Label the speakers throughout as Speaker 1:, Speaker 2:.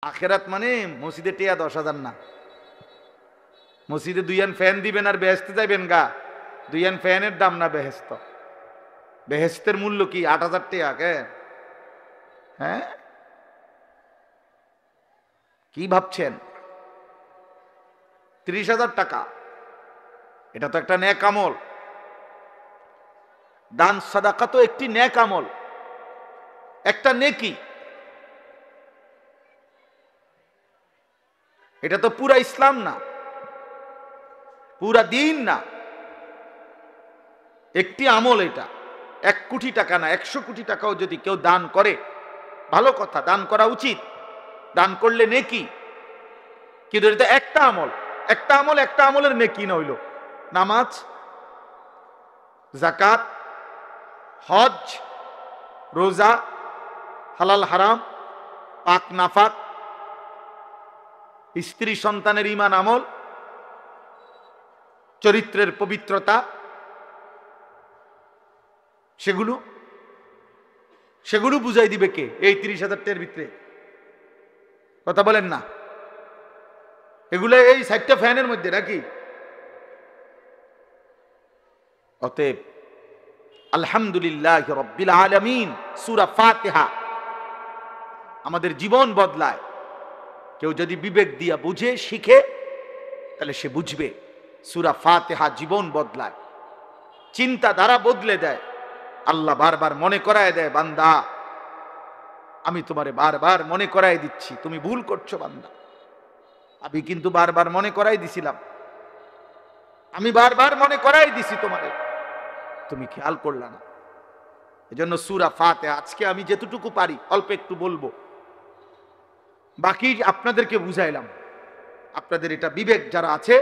Speaker 1: আখেরাত মানে মসজিদে টিয়া 10,000 না, মসজিদে 2 ফ্যান দিবেন আর বেহেশতে যাইবেন গা। 2 ফ্যানের দাম না বেহেশত। বেহেশতের মূল্য কি 8,000 টাকা? কে হ্যাঁ কি ভাবছেন? 30,000 টাকা। এটা তো একটা নেক আমল। দান সাদাকা তো একটি নেক আমল, একটা নেকি। এটা তো পুরা ইসলাম না, পুরা দিন না, একটি আমল। এটা 1 কোটি টাকা না, 100 কোটি টাকাও যদি কেউ দান করে ভালো কথা, দান করা উচিত, দান করলে নেকি। কিন্তু এটা একটা আমল, একটা আমল, একটা আমলের নেকি না হইল নামাজ, যাকাত, হজ, রোজা, হালাল হারাম, পাক নাফাক, স্ত্রী সন্তানের ঈমান আমল, চরিত্রের পবিত্রতা, সেগুলো বুঝাই দিবে কে এই 30,000 টাকার ভিতরে? কথা বলেন না। এগুলো এই 60টা ফ্যানের মধ্যে নাকি? অতএব আলহামদুলিল্লাহ রাব্বিল আলামিন, সূরা ফাতিহা আমাদের জীবন বদলায়। কেউ যদি বিবেক দিয়া বুঝে শিখে তাহলে সে বুঝবে সূরা ফাতিহা জীবন বদলায়, চিন্তাধারা বদলে দেয়। আল্লাহ বারবার মনে করায় দেয়, বান্দা আমি তোমারে বারবার মনে করাই দিচ্ছি, তুমি ভুল করছো বান্দা। আমি কিন্তু বারবার মনে করাই দিছিলাম, আমি বারবার মনে করাই দিছি তোমারে, তুমি খেয়াল করলা না। এজন্য সূরা ফাতিহা আজকে আমি যেতটুকু পারি অল্প একটু বলবো, বাকি আপনাদেরকে বুঝাইলাম। আপনাদের এটা বিবেক যারা আছে,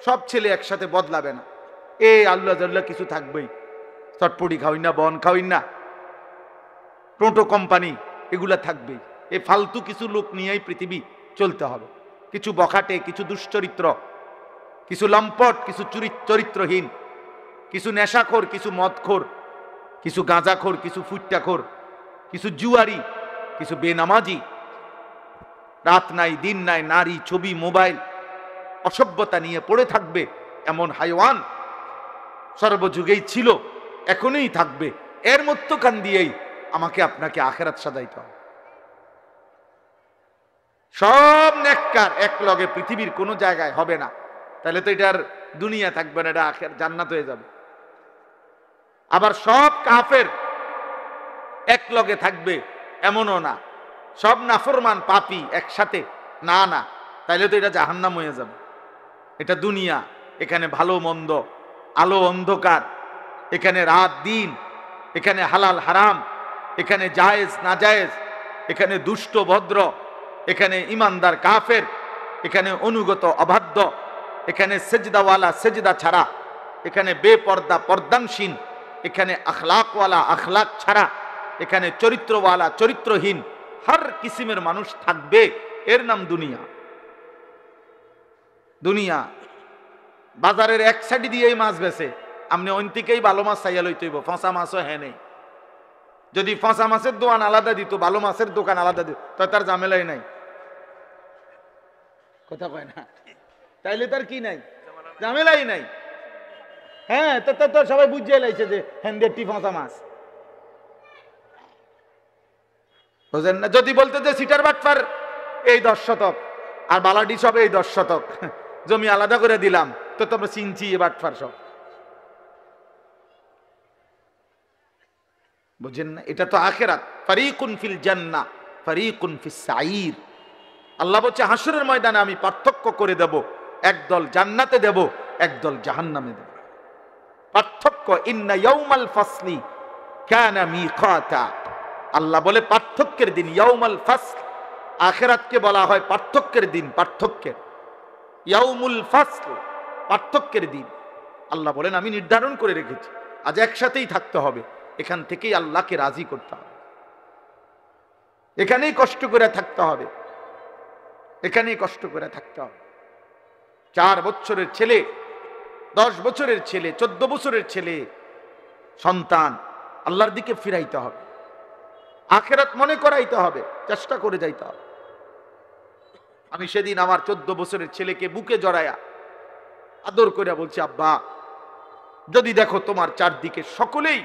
Speaker 1: সব ছেলে একসাথে বদলাবে না। আল্লাহ জাল্লাহ কিছু থাকবেই, চটপটি খাওয়াই না, বন খাওয়াই না, টোটো কোম্পানি এগুলা থাকবেই। এই ফালতু কিছু লোক নিয়েই পৃথিবী চলতে হবে। কিছু বখাটে, কিছু দুশ্চরিত্র, কিছু লম্পট, কিছু চরিত্রহীন, কিছু নেশাখোর, কিছু মদখোর, কিছু গাঁজাখোর, কিছু ফুট্টাখোর, কিছু জুয়ারি, কিছু বেনামাজি, রাত নাই দিন নাই, নারী, ছবি, মোবাইল, অসভ্যতা নিয়ে পড়ে থাকবে এমন হাইওয়ান সর্বযুগেই ছিল, এখনই থাকবে। এর মধ্যখান দিয়েই আমাকে আপনাকে আখেরাত সাজাইতে হবে। সব নেককার এক লগে পৃথিবীর কোনো জায়গায় হবে না, তাহলে তো এটার দুনিয়া থাকবে না, এটা আখের জান্নাত হয়ে যাবে। আবার সব কাফের এক লগে থাকবে এমনও না, সব নাফরমান পাপী একসাথে না, তাইলে তো এটা জাহান্নাম হয়ে যাবে। এটা দুনিয়া, এখানে ভালো মন্দ, আলো অন্ধকার, এখানে রাত দিন, এখানে হালাল হারাম, এখানে জায়েজ না জায়েজ, এখানে দুষ্ট ভদ্র, এখানে ইমানদার কাফের, এখানে অনুগত অবাধ্য, এখানে সেজদাওয়ালা সেজদা ছাড়া, এখানে বেপর্দা পর্দানশীন, এখানে আখলাকওয়ালা আখলাক ছাড়া, এখানে চরিত্রওয়ালা চরিত্রহীন, হর কিসিমের মানুষ থাকবে। এর নাম দুনিয়া। দুনিয়া বাজারের এক সাইডে দিয়েই মাছ বেছে, আপনি অন্তিকেই ভালো মাছ চাইয়া লইতে হইব, ফসা মাছও হ্যাঁ নেই। যদি ফসা মাছের দোকান আলাদা দিত, ভালো মাছের দোকান আলাদা দিত, তো তার ঝামেলাই নাই। কথা কয় না, তাইলে তার কি নাই, ঝামেলাই নাই। হ্যাঁ, তো সবাই বুঝিয়ে লাইছে যে হ্যান্ডেরটি ফসা মাছ, বুঝেন না? যদি বলতে যে সিটার বাটফার এই 10 শতক আর বালাডি সব এই 10 শতক জমি আলাদা করে দিলাম, তো তোমরা চিনছি এ বাটফার সব, বুঝেন না? এটা তো আখিরাত। ফারিকুন ফিল জান্নাহ ফারিকুন ফিস সাঈর। আল্লাহ বলছে হাসরের ময়দানে আমি পার্থক্য করে দেব, একদল জান্নাতে দেব, একদল জাহান্নামে দেব। পার্থক্য, ইন্না ইয়াউমাল ফাসলি কানা মিকাতা। আল্লাহ বলে পার্থক্যের দিন, ইয়াউমাল ফাসল। আখিরাতকে বলা হয় পার্থক্যের দিন, পার্থক্যের ইয়াউমুল ফাসল, পার্থক্যের দিন। আল্লাহ বলেন আমি নির্ধারণ করে রেখেছি, আজ একসাথেই থাকতে হবে। এখান থেকেই আল্লাহকে রাজি করতে হবে, এখানেই কষ্ট করে থাকতে হবে, এখানেই কষ্ট করে থাকতে হবে। 4 বছরের ছেলে, 10 বছরের ছেলে, 14 বছরের ছেলে সন্তান আল্লাহর দিকে ফিরাইতে হবে, আখিরাত মনে করাইতে হবে, চেষ্টা করে যাইতে হবে। আমি সেদিন আমার 14 বছরের ছেলেকে বুকে জড়ায়া আদর করে বলছি, আব্বা যদি দেখো তোমার চারদিকে সকলেই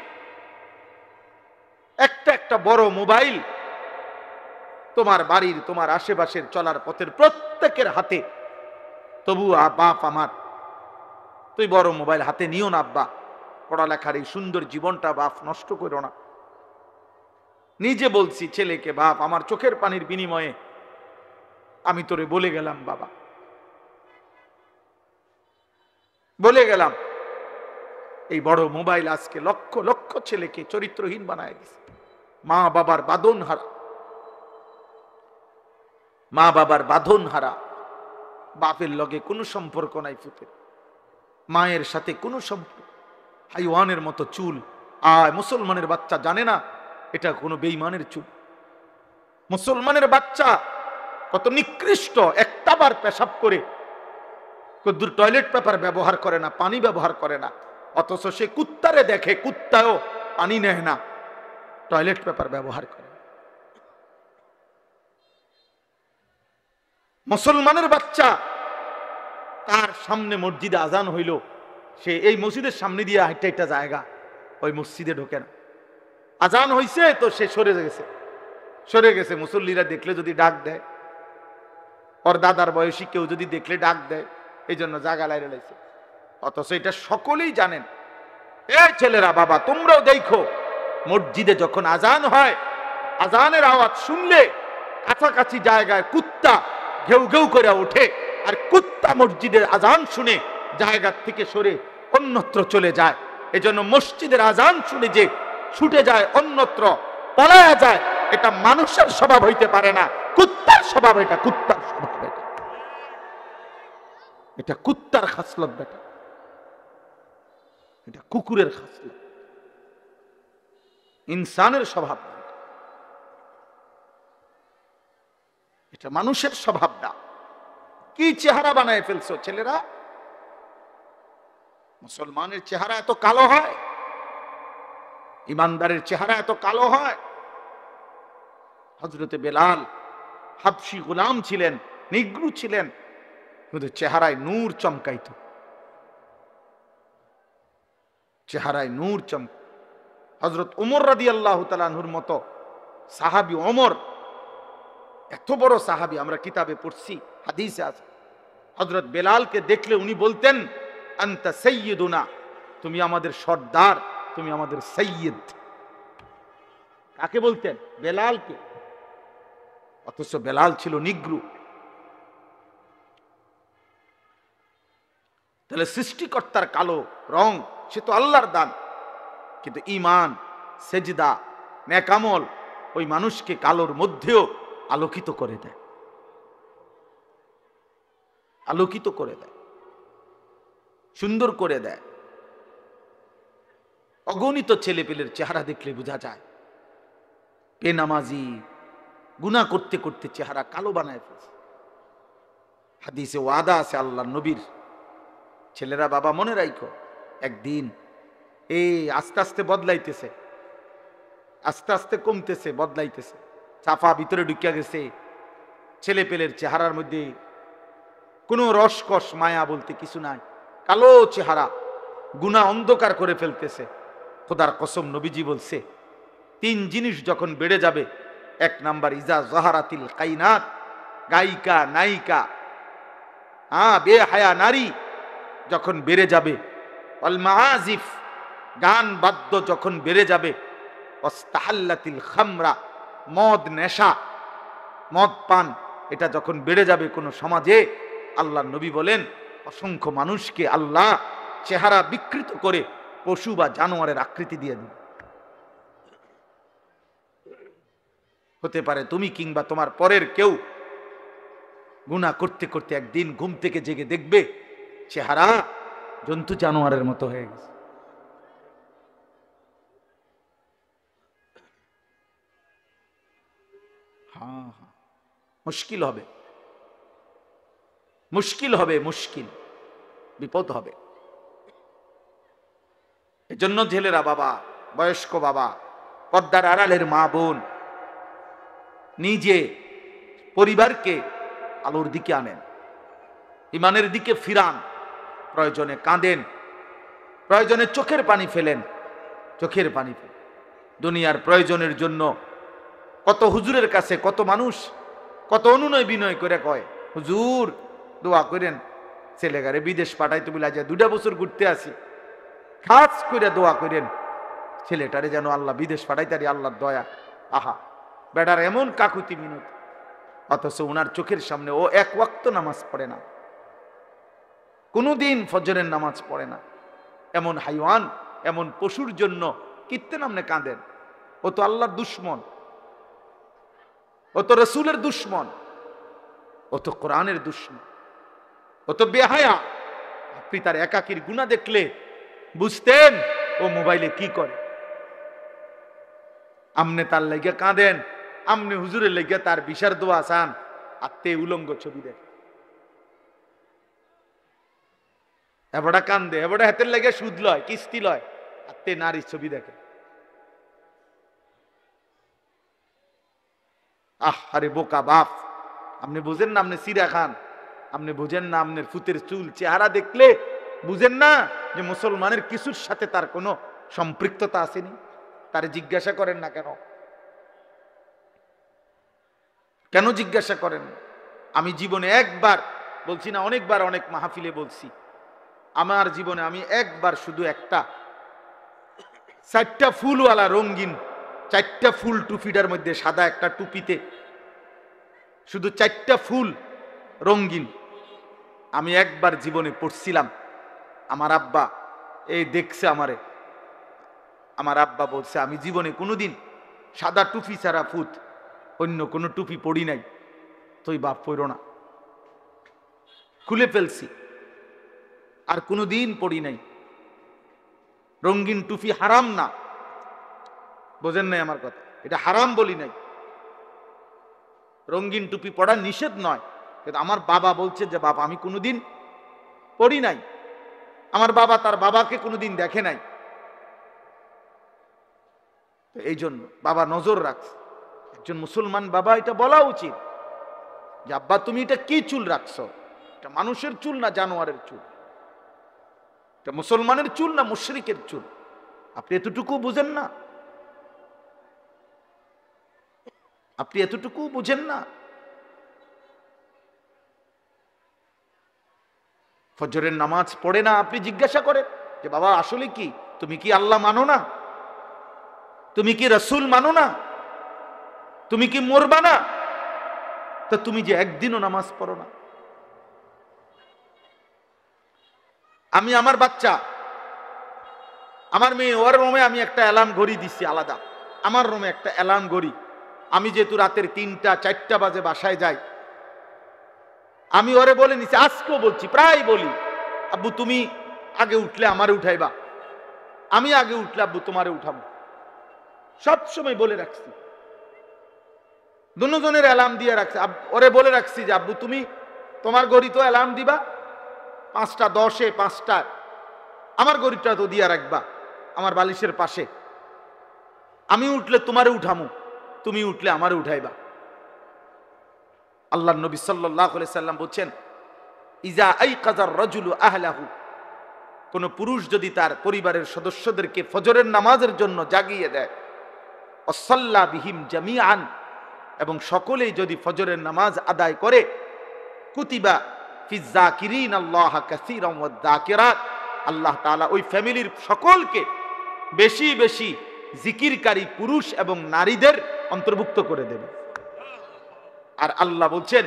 Speaker 1: একটা একটা বড় মোবাইল, তোমার বাড়ির তোমার আশেপাশের চলার পথের প্রত্যেকের হাতে, তবু বাপ আমার তুই বড় মোবাইল হাতে নিও না আব্বা, পড়ালেখার এই সুন্দর জীবনটা বাপ নষ্ট করো না। নিজে বলছি ছেলেকে, বাপ আমার চোখের পানির বিনিময়ে আমি তোরে বলে গেলাম, বাবা বলে গেলাম, এই বড় মোবাইল আজকে লক্ষ লক্ষ ছেলেকে চরিত্রহীন বানায় দিছে। মা বাবার বাঁধন হারা, মা বাবার বাঁধন হারা, বাপের লগে কোনো সম্পর্ক নাই, ফুতের মায়ের সাথে কোনো সম্পর্ক, হাইওয়ানের মতো চুল। মুসলমানের বাচ্চা জানে না এটা কোনো বেঈমানের চুল। মুসলমানের বাচ্চা কত নিকৃষ্ট, একটাবার পেশাব করে কদ্দুর টয়লেট পেপার ব্যবহার করে না, পানি ব্যবহার করে না, অথচ সে কুত্তারে দেখে, কুত্তাও পানি নেয় না, টয়লেট পেপার ব্যবহার করে। মুসলমানের বাচ্চা তার সামনে মসজিদে আজান হইল, সে এই মসজিদের সামনে দিয়ে হাইটা একটা জায়গা, ওই মসজিদে ঢোকে না। আজান হইছে তো সে সরে গেছে। মুসল্লিরা দেখলে যদি ডাক দেয়, ওর দাদার বয়সী কেউ যদি দেখলে ডাক দেয়, এই জন্য জায়গা লাইরে লাইছে। অথচ এটা সকলেই জানেন। এই ছেলেরা, বাবা তোমরাও দেখো, মসজিদে যখন আজান হয়, আজানের আওয়াজ শুনলে কাছাকাছি জায়গায় কুত্তা ঘেউ ঘেউ করে ওঠে, আর কুত্তা মসজিদের আজান শুনে জায়গার থেকে সরে অন্যত্র চলে যায়। এজন্য মসজিদের আজান শুনে যে ছুটে যায়, অন্যত্র পলায়া যায়, এটা মানুষের স্বভাব হইতে পারে না, কুত্তার স্বভাব। এটা কুত্তার স্বভাব, এটা কুত্তার খাসলত বেটা, এটা কুকুরের খাসলত, ইনসানের স্বভাব না, এটা মানুষের স্বভাব না। কি চেহারা বানায় ফেলছো ছেলেরা! মুসলমানের চেহারা এত কালো হয়, ইমানদারের চেহারা এত কালো হয়। হযরতে বেলাল হাবশী গোলাম ছিলেন, নিগ্রু ছিলেন, কিন্তু চেহারায় নূর চমকাইত, চেহারায় নূর চমক। হযরত ওমর রাদিয়াল্লাহু তাআলা আনহুর মতো সাহাবী ওমর, এত বড় সাহাবী, আমরা কিতাবে পড়ছি, হাদিসে আছে, হযরত বেলালকে দেখলে উনি বলতেন, আনতা সাইয়্যিদুনা, তুমি আমাদের সর্দার, তুমি আমাদের সাইয়্যিদ। কাকে বলতেন? বেলালকে। অথচ বেলাল ছিল নিগ্রু। তাহলে সৃষ্টিকর্তার কালো রং, সে তো আল্লাহর দান, কিন্তু ঈমান, সেজদা, নেক আমল ওই মানুষকে কালোর মধ্যেও আলোকিত করে দেয়, আলোকিত করে দেয়, সুন্দর করে দেয়। অগণিত ছেলেপেলের চেহারা দেখলে বোঝা যায় বেনামাজি, গুনাহ করতে করতে চেহারা কালো বানায় ফেলছে। হাদিসে ওয়াদা আছে আল্লাহর নবীর, ছেলেরা বাবা মনে রাখো, একদিন এই আস্তে আস্তে বদলাইতেছে, আস্তে আস্তে কমতেছে, বদলাইতেছে, চাপা ভিতরে ঢুকিয়া গেছে, ছেলেপেলের চেহারার মধ্যে কোনো রসকস মায়া বলতে কিছু নাই, কালো চেহারা, গুনাহ অন্ধকার করে ফেলতেছে। খোদার কসম, নবীজি বলছে 3 জিনিস যখন বেড়ে যাবে, 1 নাম্বার ইজা জাহারাতিল কাইনাত, গায়িকা নায়িকা, বেহায়া নারী যখন বেড়ে যাবে, ওয়াল মাআজিফ, গান বাদ্য যখন বেড়ে যাবে, ওয়াস্তাহাল্লাতিল খামরা, মদ নেশা, মদ পান, এটা যখন বেড়ে যাবে কোন সমাজে, আল্লাহ নবী বলেন অসংখ্য মানুষকে আল্লাহ চেহারা বিকৃত করে পশু বা জানোয়ারের আকৃতি দিয়ে দিন। হতে পারে তুমি কিংবা তোমার পরের কেউ গুনাহ করতে করতে একদিন ঘুম থেকে জেগে দেখবে চেহারা জন্তু জানোয়ারের মতো হয়ে গেছে। হ্যাঁ, মুশকিল হবে, মুশকিল হবে, মুশকিল, বিপদ হবে। এজন্য ছেলেরা, বাবা, বয়স্ক বাবা, পর্দার আড়ালের মা বোন, নিজে পরিবারকে আলোর দিকে আনেন, ইমানের দিকে ফিরান। প্রয়োজনে কাঁদেন, প্রয়োজনে চোখের পানি ফেলেন, চোখের পানি ফেলেন। দুনিয়ার প্রয়োজনের জন্য কত হুজুরের কাছে কত মানুষ কত অনুনয় বিনয় করে কয়, হুজুর দোয়া করেন ছেলেগারে বিদেশ পাঠাইতে বলে আজ 2 বছর ঘুরতে আসি, খাস করে দোয়া করেন ছেলেটারে যেন আল্লাহ বিদেশ পাঠাইতারি, আল্লাহর দয়া। আহা, বেটার এমন কাকুতি মিনতি, অথচ ওনার চোখের সামনে ও 1 ওয়াক্ত নামাজ পড়ে না, কোনোদিন ফজরের নামাজ পড়ে না। এমন হাইওয়ান, এমন পশুর জন্য কিত্তে নামনে কাঁদেন? ও তো আল্লাহর দুশ্মন, ও তো রসুলের দুশ্মন, ও তো কোরআনের দুশ্মন, ও তো বেহায়া। আপনি তার একাকির গুনাহ দেখলে বুঝতেন ও মোবাইলে কি করে। আমনে তার লেগে কাঁদেন, আমনে হুজুরের লেগে তার বিশার দোয়া চান, আর তে উলঙ্গ ছবি দেখ, এবারটা কান্দে, এবারটা হাতের লেগে সুদ লয়, কিস্তি লয়, আর তে নারীর ছবি দেখে। আরে বোকা বাপ, আপনি বুঝেন না আপনি সিরা খান, আপনি বুঝেন না আপনার ফুতের চুল চেহারা দেখলে বুঝেন না যে মুসলমানের কিছুর সাথে তার কোনো সম্পৃক্ততা আসেনি? তারে জিজ্ঞাসা করেন না কেন? কেন জিজ্ঞাসা করেন? আমি জীবনে একবার বলছি না, অনেকবার অনেক মাহফিলে বলছি, আমার জীবনে আমি একবার শুধু একটা 4টা ফুলওয়ালা রঙিন 4টা ফুল টুপিটার মধ্যে সাদা একটা টুপিতে শুধু 4টা ফুল রঙিন আমি একবার জীবনে পড়ছিলাম। আমার আব্বা এই দেখছে আমারে, আমার আব্বা বলছে আমি জীবনে কোনোদিন সাদা টুপি ছাড়া ফুত অন্য কোনো টুপি পড়ি নাই, তুই বাপ পড়ো না। খুলে ফেলছি, আর কোনোদিন পড়ি নাই। রঙিন টুপি হারাম না, বোঝেন নাই আমার কথা, এটা হারাম বলি নাই। রঙিন টুপি পড়া নিষেধ নয়, কিন্তু আমার বাবা বলছে যে বাবা আমি কোনোদিন পড়ি নাই, আমার বাবা তার বাবাকে কোনোদিন দেখে নাই, এই জন্য বাবা নজর রাখছে। একজন মুসলমান বাবা এটা বলা উচিত যে আব্বা তুমি এটা কি চুল রাখছো, এটা মানুষের চুল না জানোয়ারের চুল, এটা মুসলমানের চুল না মুশরিকের চুল, আপনি এতটুকু বুঝেন না? আপনি এতটুকু বুঝেন না? ফজরের নামাজ পড়ে না, আপনি জিজ্ঞাসা করেন যে বাবা আসলে কি, তুমি কি আল্লাহ মানো না? তুমি কি রসুল মানো না? তুমি কি মরবা না? তা তুমি যে একদিনও নামাজ পড়ো না। আমি আমার বাচ্চা, আমার মেয়ে, ওর রুমে আমি একটা অ্যালার্ম ঘড়ি দিচ্ছি আলাদা, আমার রুমে একটা অ্যালার্ম ঘড়ি। আমি যেহেতু রাতের 3টা 4টা বাজে বাসায় যাই, আমি ওরে বলে নিছি, আজকেও বলছি, প্রায় বলি, আব্বু তুমি আগে উঠলে আমারে উঠাইবা, আমি আগে উঠলে আব্বু তোমারে উঠাবো, সবসময় বলে রাখছি। দুজনের অ্যালার্ম দিয়ে রাখছি, ওরে বলে রাখছি যে আব্বু তুমি তোমার ঘড়ি তো অ্যালার্ম দিবা 5টা 10-এ 5টা, আমার ঘড়িটা তো দিয়া রাখবা আমার বালিশের পাশে, আমি উঠলে তোমারে উঠামু, তুমি উঠলে আমারে উঠাইবা। আল্লাহর নবী সাল্লাল্লাহু আলাইহি সাল্লাম বলেন, ইজা আইকাযার রাজুলু আহলাহু, কোন পুরুষ যদি তার পরিবারের সদস্যদেরকে ফজরের নামাজের জন্য জাগিয়ে দেয়, ওয়াসাল্লা বিহিম জামিআন, এবং সকলেই যদি ফজরের নামাজ আদায় করে, কুতিবা ফিজ যাকিরিন আল্লাহ কাসীরান ওয়াদ যাকিরাত, আল্লাহ তাআলা ওই ফ্যামিলির সকলকে বেশি বেশি জিকিরকারী পুরুষ এবং নারীদের অন্তর্ভুক্ত করে দেবে। আর আল্লাহ বলছেন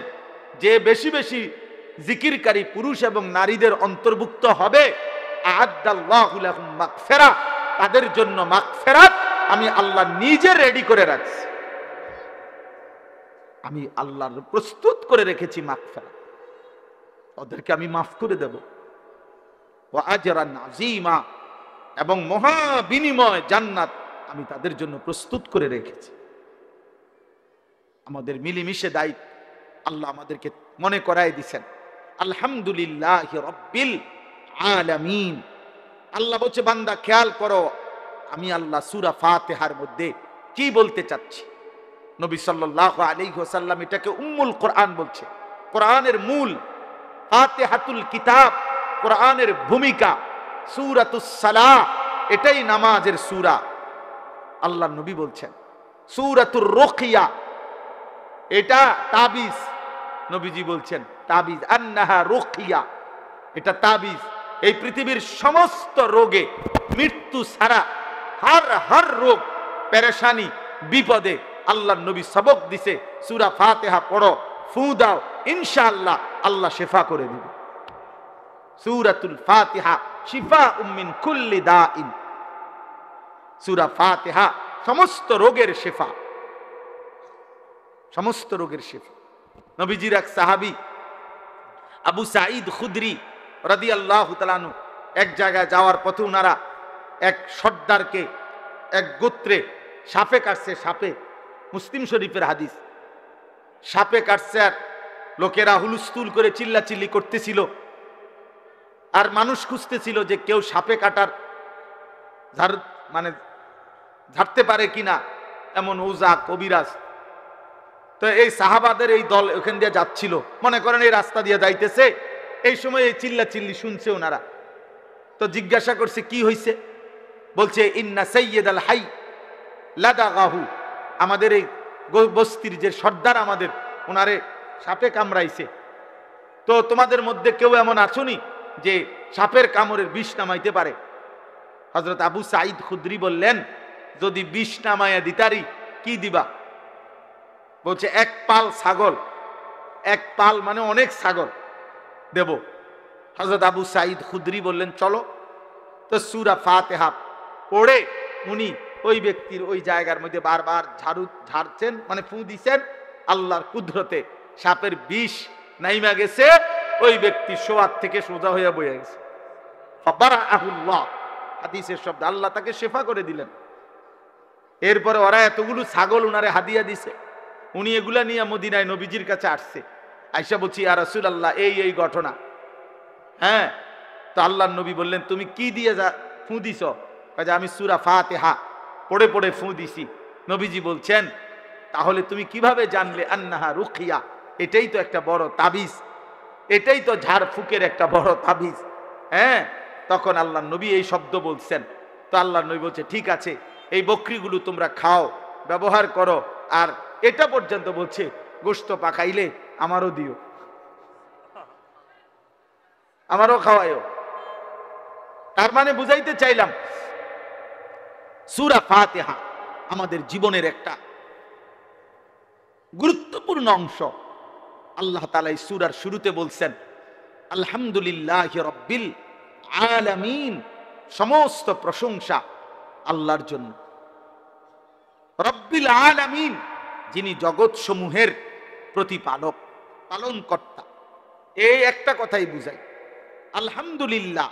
Speaker 1: যে বেশি বেশি জিকিরকারী পুরুষ এবং নারীদের অন্তর্ভুক্ত হবে, আ'আদ্দাল্লাহু লাহুম মাগফিরা, তাদের জন্য মাগফিরাত আমি আল্লাহ নিজে রেডি করে রাখছি, আমি আল্লাহ প্রস্তুত করে রেখেছি মাগফিরাত, ওদেরকে আমি মাফ করে দেব। ওয়া আজরান আযীমা, এবং মহা বিনিময় জান্নাত আমি তাদের জন্য প্রস্তুত করে রেখেছি। আমাদের মিলেমিশে দায়িত্ব আল্লাহ আমাদেরকে মনে করায় দিচ্ছেন। আলহামদুলিল্লাহি রাব্বিল আলামিন। আল্লাহ বলছে বান্দা খেয়াল করো, আমি আল্লাহ সূরা ফাতিহার মধ্যে কি বলতে চাচ্ছি। নবী সাল্লাল্লাহু আলাইহি ওয়াসাল্লাম এটাকে উম্মুল কোরআন বলছে। কোরআনের মূল, ফাতিহাতুল কিতাব, কোরআনের ভূমিকা, সূরাতুস সালাহ, এটাই নামাজের সূরা। আল্লাহর নবী বলছেন সূরাতুর রুকিয়া, এটা তাবিজ। নবীজি বলছেন তাবিজ, আন্নাহা রুকিয়া, এটা তাবিজ। এই পৃথিবীর সমস্ত রোগে, মৃত্যু ছাড়া হার রোগ, পেরেশানি, বিপদে আল্লাহর নবী সবক দিছে, সূরা ফাতিহা পড়ো, ফু দাও, ইনশাআল্লাহ আল্লাহ শিফা করে দিবে। সূরাতুল ফাতিহা শিফাউম মিন কুল্লি দাইন। সূরা ফাতিহা সমস্ত রোগের শিফা, সমস্ত রোগের শিফা। নবীজির এক সাহাবী আবু সাঈদ খুদরি রাদিয়াল্লাহু তাআলা আনহু, এক জায়গায় যাওয়ার পথে ওনারা এক সর্দারকে, এক গোত্রে সাপে কাটছে। সাপে, মুসলিম শরীফের হাদিস, সাপে কাটছে। আর লোকেরা হুলস্থুল করে চিল্লাচিল্লি করতেছিল, আর মানুষ খুঁজতেছিল যে কেউ সাপে কাটার ঝাড়তে পারে কিনা, এমন ওজা কবিরাজ। তো এই সাহাবাদের এই দল ওখান দিয়ে যাচ্ছিল, মনে করেন এই রাস্তা দিয়ে যাইতেছে, এই সময় এই চিল্লাচিল্লি শুনছে ওনারা। তো জিজ্ঞাসা করছে কি হয়েছে, বলছে ইন্না সাইয়্যিদাল হাই লাদাগাহু, আমাদের এই বস্তির যে সর্দার আমাদের, ওনারে সাপে কামড়াইছে। তো তোমাদের মধ্যে কেউ এমন আছোনি যে সাপের কামড়ের বিষ নামাইতে পারে? হযরত আবু সাঈদ খুদরি বললেন, যদি বিষ নামাইয়া দিতারি, কি দিবা? বলছে এক পাল ছাগল। এক পাল মানে অনেক ছাগল দেব। হযরত আবু সাঈদ খুদরি বললেন চলো। তো সূরা ফাতিহা পড়ে উনি ওই ব্যক্তির ওই জায়গার মধ্যে বারবার ঝাড়ছেন, মানে ফু দিছেন। আল্লাহর কুদরতে সাপের বিষ নাইমা গেছে, ওই ব্যক্তি শোয়ার থেকে সোজা হয়ে বয়ে গেছে। ফাবারাআহুল্লাহ, হাদিসের শব্দ, আল্লাহ তাকে শিফা করে দিলেন। এরপরে ওরা এতগুলো ছাগল উনারে হাদিয়া দিছে, উনি এগুলা নিয়ে মদিনায় নবীজির কাছে আসছে। আয়েশা বলছি ইয়া রাসূলুল্লাহ, এই ঘটনা। হ্যাঁ, তো আল্লাহর নবী বললেন তুমি কি দিয়ে ফু দিছ? কাজে আমি সূরা ফাতিহা পড়ে পড়ে ফু দিছি। নবীজি বলছেন তাহলে তুমি কিভাবে জানলে আন্নাহা রুকিয়া? এটাই তো একটা বড় তাবিজ, এটাই তো ঝাড় ফুকের একটা বড় তাবিজ। হ্যাঁ, তখন আল্লাহর নবী এই শব্দ বলছেন। তো আল্লাহর নবী বলছে ঠিক আছে, এই বকরিগুলো তোমরা খাও, ব্যবহার করো। আর এটা পর্যন্ত বলছে গোশত পাকাইলে আমারও দিও, আমারও খাওয়ায়ও। তার মানে বুঝাইতে চাইলাম সূরা ফাতিহা আমাদের জীবনের একটা গুরুত্বপূর্ণ অংশ। আল্লাহ তাআলা এই সূরার শুরুতে বলছেন আলহামদুলিল্লাহি রাব্বিল আলামিন, সমস্ত প্রশংসা আল্লাহর জন্য। রব্বিল আলামিন, যিনি জগৎ সমূহের প্রতিপালক, পালনকর্তা। এই একটা কথাই বুঝাই। আলহামদুলিল্লাহ,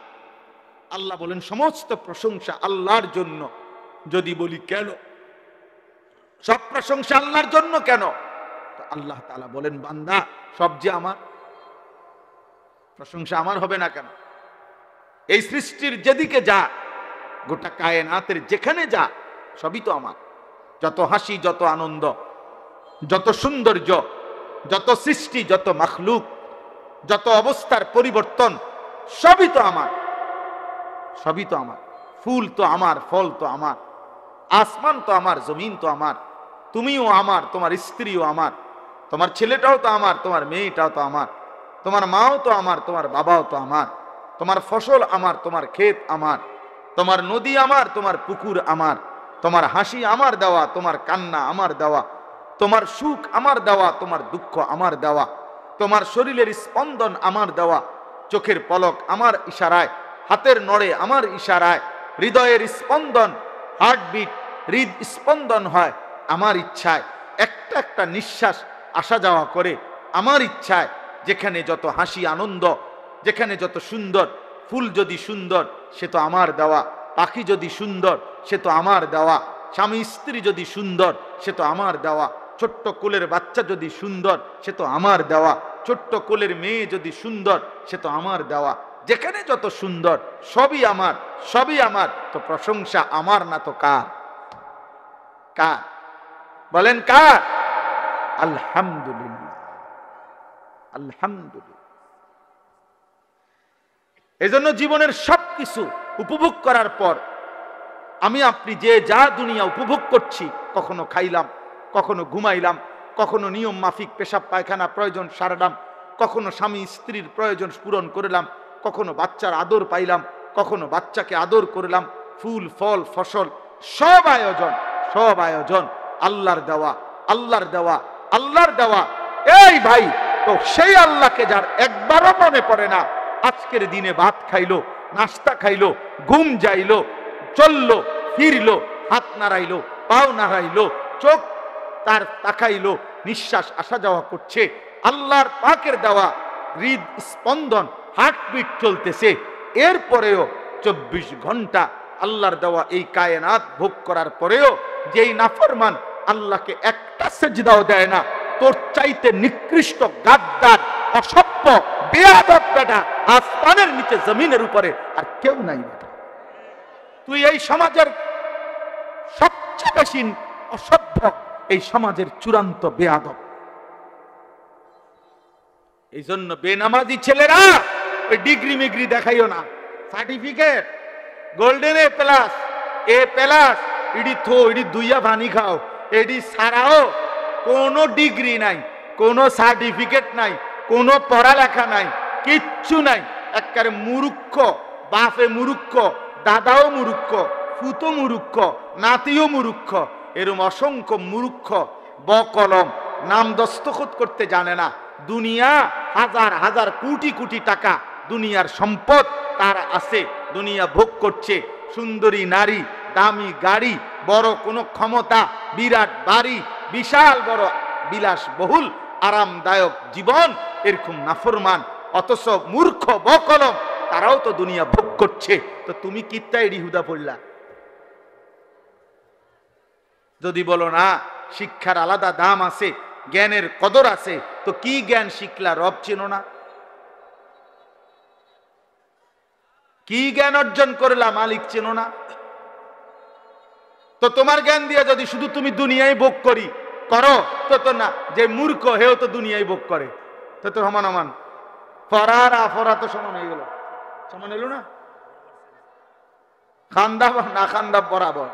Speaker 1: আল্লাহ বলেন সমস্ত প্রশংসা আল্লাহর জন্য। যদি বলি কেন সব প্রশংসা আল্লাহর জন্য কেন, তো আল্লাহ তাআলা বলেন বান্দা সব যে আমার, প্রশংসা আমার হবে না কেন? এই সৃষ্টির যেদিকে যা, গোটা কায়নাতের যেখানে যা, সবই তো আমার। যত হাসি, যত আনন্দ, যত সৌন্দর্য, যত সৃষ্টি, যত মাখলুক, যত অবস্থার পরিবর্তন, সবই তো আমার, সবই তো আমার। ফুল তো আমার, ফল তো আমার, আসমান তো আমার, জমিন তো আমার, তুমিও আমার, তোমার স্ত্রীও আমার, তোমার ছেলেটাও তো আমার, তোমার মেয়েটাও তো আমার, তোমার মাও তো আমার, তোমার বাবাও তো আমার, তোমার ফসল আমার, তোমার ক্ষেত আমার, তোমার নদী আমার, তোমার পুকুর আমার, তোমার হাসি আমার দেওয়া, তোমার কান্না আমার দেওয়া, তোমার সুখ আমার দেওয়া, তোমার দুঃখ আমার দেওয়া, তোমার শরীরের স্পন্দন আমার দেওয়া, চোখের পলক আমার ইশারায়, হাতের নড়ে আমার ইশারায়, হৃদয়ের স্পন্দন, হার্টবিট, হৃদ স্পন্দন হয় আমার ইচ্ছায়, একটা একটা নিঃশ্বাস আসা যাওয়া করে আমার ইচ্ছায়। যেখানে যত হাসি আনন্দ, যেখানে যত সুন্দর, ফুল যদি সুন্দর সে তো আমার দেওয়া, পাখি যদি সুন্দর সে তো আমার দেওয়া, স্বামী স্ত্রী যদি সুন্দর সে তো আমার দেওয়া, ছোট্ট কোলের বাচ্চা যদি সুন্দর সে তো আমার দেওয়া, ছোট্ট কোলের মেয়ে যদি সুন্দর সে তো আমার দেওয়া। যেখানে যত সুন্দর সবই আমার, সবই আমার। তো প্রশংসা আমার না তো কার? কার বলেন? কার? আলহামদুলিল্লাহ, আলহামদুলিল্লাহ। এজন্য জীবনের সবকিছু উপভোগ করার পর আমি আপনি যে যা দুনিয়া উপভোগ করছি, কখনো খাইলাম, কখনো ঘুমাইলাম, কখনো নিয়ম মাফিক পেশাব পায়খানা প্রয়োজন সারলাম, কখনো স্বামী স্ত্রীর প্রয়োজন পূরণ করলাম, কখনো বাচ্চার আদর পাইলাম, কখনো বাচ্চাকে আদর করলাম, ফুল ফল ফসল সব আয়োজন আল্লাহর দেওয়া, আল্লাহর দেওয়া, আল্লাহর দেওয়া। এই ভাই, তো সেই আল্লাহকে যার একবারও মনে পড়ে না, আজকের দিনে ভাত খাইলো, নাস্তা খাইলো, ঘুম যাইলো, চললো, ফিরলো, হাত নাড়াইলো, পাও নাড়াইলো, চোখ তার তাকাইলো, নিঃশ্বাস আসা যাওয়া করছে, আল্লাহর পাকের দেওয়া হৃদ স্পন্দন হার্টবিট চলতেছে, এরপরেও 24 ঘন্টা আল্লাহর দেওয়া এই কায়নাত ভোগ করার পরেও যেই নাফরমান আল্লাহকে একটা সেজদাও দেয় না, তোর চাইতে নিকৃষ্ট গাদ্দার অসভ্য বেয়াদব বেটা আসমানের নিচে জমিনের উপরে আর কেউ নাই বেটা। তুই এই সমাজের সবচেয়ে বেশি অসভ্য, এই সমাজের চূড়ান্ত বেয়াদব। এই জন্য বেনামাজি ছেলেরা ওই ডিগ্রি মিগ্রি দেখাইও না, certificate golden A plus, A plus, ইডি থো, ইডি দুইয়া ভানি খাও, এডি ছাড়াও কোনো ডিগ্রি নাই, কোনো সার্টিফিকেট নাই, কোনো পড়ালেখা নাই, কিচ্ছু নাই। একবারে মূর্খ, বাপে মূর্খ, দাদাও মূর্খ, ফুতো মূর্খ, নাতিও মূর্খ, এরম অসংখ্য মূর্খ বকলম নাম দস্তখত করতে জানে না। দুনিয়া হাজার হাজার কোটি কোটি টাকা দুনিয়ার সম্পদ তার আছে, দুনিয়া ভোগ করছে, সুন্দরী নারী, দামি গাড়ি, বড় কোনো ক্ষমতা, বিরাট বাড়ি, বিশাল বড় বিলাসবহুল আরামদায়ক জীবন, এরকম নাফরমান অথচ মূর্খ বকলম তারাও তো দুনিয়া ভোগ করছে। তো তুমি কিত্তায় রিহুদা পড়লা? যদি বলো না শিক্ষার আলাদা দাম আছে, জ্ঞানের কদর আছে, তো কি জ্ঞান শিখলা? রব চেনো না? কি জ্ঞান অর্জন করলা? মালিক চেনো না? তো তোমার জ্ঞান দিয়ে যদি শুধু তুমি দুনিয়ায় ভোগ করো তো না, যে মূর্খ হেও তো দুনিয়ায় ভোগ করে, তো তো সমান সমান, ফরার আফরা তো সমান হয়ে গেল, সমান এলো না? খান্দা না খান্দা বরাবর,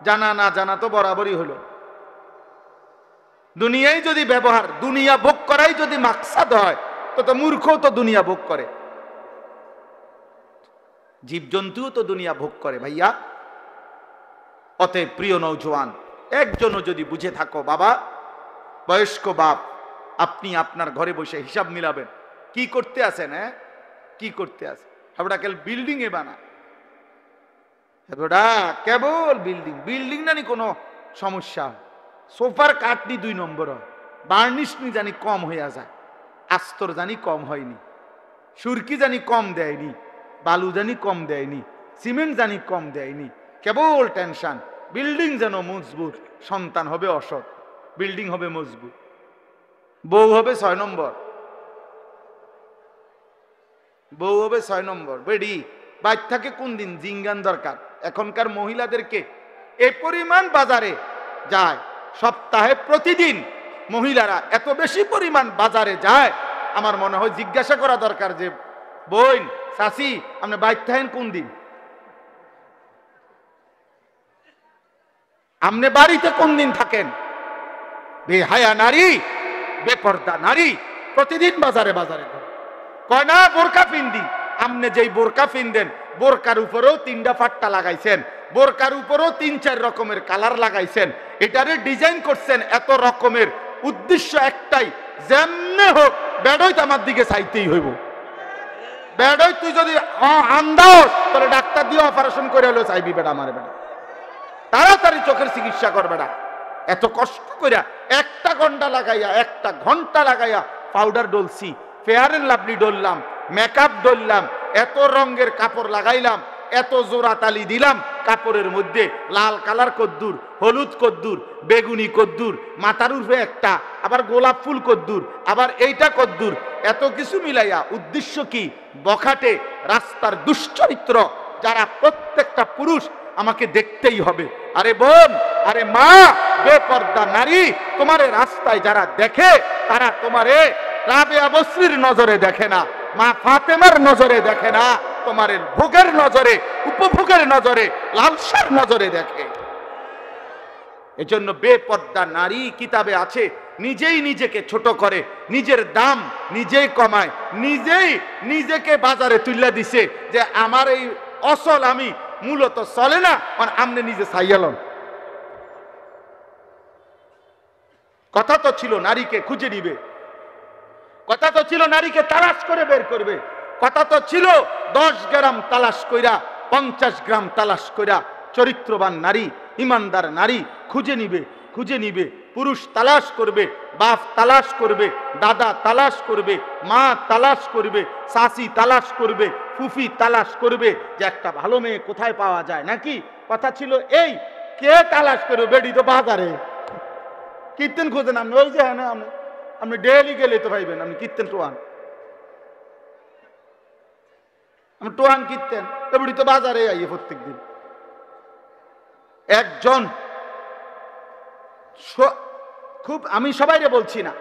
Speaker 1: জানা না জানা তো বরাবরই হলো। দুনিয়ায় যদি ব্যবহার, দুনিয়া ভোগ করাই যদি মাকসাদ হয়, তো মূর্খ তো দুনিয়া ভোগ করে, জীবজন্তুও তো দুনিয়া ভোগ করে ভাইয়া। অতএব প্রিয় নওজোয়ান, একজনও যদি বুঝে থাকো, বাবা বয়স্ক বাপ, আপনি আপনার ঘরে বসে হিসাব মিলাবেন, কি করতে আছেন? হ্যাঁ, কি করতে আছে? হাবড়া কেল বিল্ডিং এ বানা, কেবল বিল্ডিং, বিল্ডিং না নি কোনো সমস্যা, সোফার কাঠনি 2 নম্বর হয়, বার্নিশ নি জানি কম হইয়া যায়, আস্তর জানি কম হয়নি, সুরকি জানি কম দেয়নি, বালু জানি কম দেয়নি, সিমেন্ট জানি কম দেয়নি, কেবল টেনশন। বিল্ডিং যেন মজবুত, সন্তান হবে অসৎ, বিল্ডিং হবে মজবুত, বউ হবে 6 নম্বর, বউ হবে 6 নম্বর। বেডি বাইর থাকে কোন দিন জিঙ্গান দরকার। এখনকার মহিলাদেরকে এই পরিমাণ বাজারে যায়, সপ্তাহে প্রতিদিন মহিলারা এত বেশি পরিমাণ বাজারে যায়, আমার মনে হয় জিজ্ঞাসা করা দরকার যে বোন চাচি আপনি বাইর থাকেন কোন দিন, আপনি বাড়িতে কোন দিন থাকেন? বেহায়া নারী, বেপর্দা নারী প্রতিদিন বাজারে বাজারে কয় না বোরকা পিন্দি। আপনি যেই বোরকা পিনদেন, বোরকার উপরেও 3টা ফাট্টা লাগাইছেন, বোরকার উপরেও 3-4 রকমের কালার লাগাইছেন, এটারে ডিজাইন করছেন এত রকমের, উদ্দেশ্য একটাই, যেমনে হোক বেডই তো আমার দিকে চাইতেই হইব। বেডই তুই যদি আন্দাজ তাহলে ডাক্তার দিয়ে অপারেশন করে হলেও চাইবি বেটা, আমার বেটা তাড়াতাড়ি চোখের চিকিৎসা করবে না। এত কষ্ট করিয়া 1 ঘন্টা লাগাইয়া পাউডার ডলছি, ফেয়ার এন্ড লাভলি ডললাম, মেকআপ ডললাম, এত রঙের কাপড় লাগাইলাম, এত জোড়া তালি দিলাম কাপড়ের মধ্যে, লাল কালার কদ্দুর, হলুদ কদ্দুর, বেগুনি কদ্দুর, মাথার উপরে একটা, আবার গোলাপ ফুল কদ্দুর, আবার এইটা কদ্দুর, এত কিছু মিলাইয়া উদ্দেশ্য কি? বখাটে রাস্তার দুশ্চরিত্র যারা প্রত্যেকটা পুরুষ আমাকে দেখতেই হবে। আরে বোন, আরে মা, বেপর্দা নারী, তোমারে রাস্তায় যারা দেখে তারা তোমারে রাবেয়া বসরির নজরে দেখে না, মা ফাতেমার নজরে দেখে না, তোমার ভোগের নজরে, উপভোগের নজরে, লালসার নজরে দেখে। এজন্য বেপর্দা নারী কিতাবে আছে, নিজেই নিজেকে ছোট করে, নিজের দাম নিজেই কমায়, নিজেই নিজেকে বাজারে তুলে দিছে যে আমার এই অসল আমি মূলত চলে না, মানে আমনে নিজে সাইয়ালন। কথা তো ছিল নারীকে খুঁজে নিবে, কথা তো ছিল নারীকে তালাশ করে বের করবে, কথা তো ছিল 10 গ্রাম তালাশ কইরা 50 গ্রাম তালাশ কইরা চরিত্রবান নারী, ইমানদার নারী খুঁজে নিবে, খুঁজে নিবে। পুরুষ তালাশ করবে, বাপ তালাশ করবে, দাদা তালাশ করবে, মা তালাশ করবে, শাশি তালাশ করবে, ফুফি তালাশ করবে যে একটা ভালো মেয়ে কোথায় পাওয়া যায় নাকি। কথা ছিল এই, কে তালাশ করবে? বেডি তো বাজারে কীর্তন খোঁজেন আপনি, ওই যে হ্যাঁ আপনি ডেলি গেলে তো ভাইবেন আপনি কীর্তন টোয়ান, আমি টোয়ান কীর্তন বেডি তো বাজারে আইয়ে প্রত্যেক দিন। একজন খুব, আমি সবাইরে বলছি না,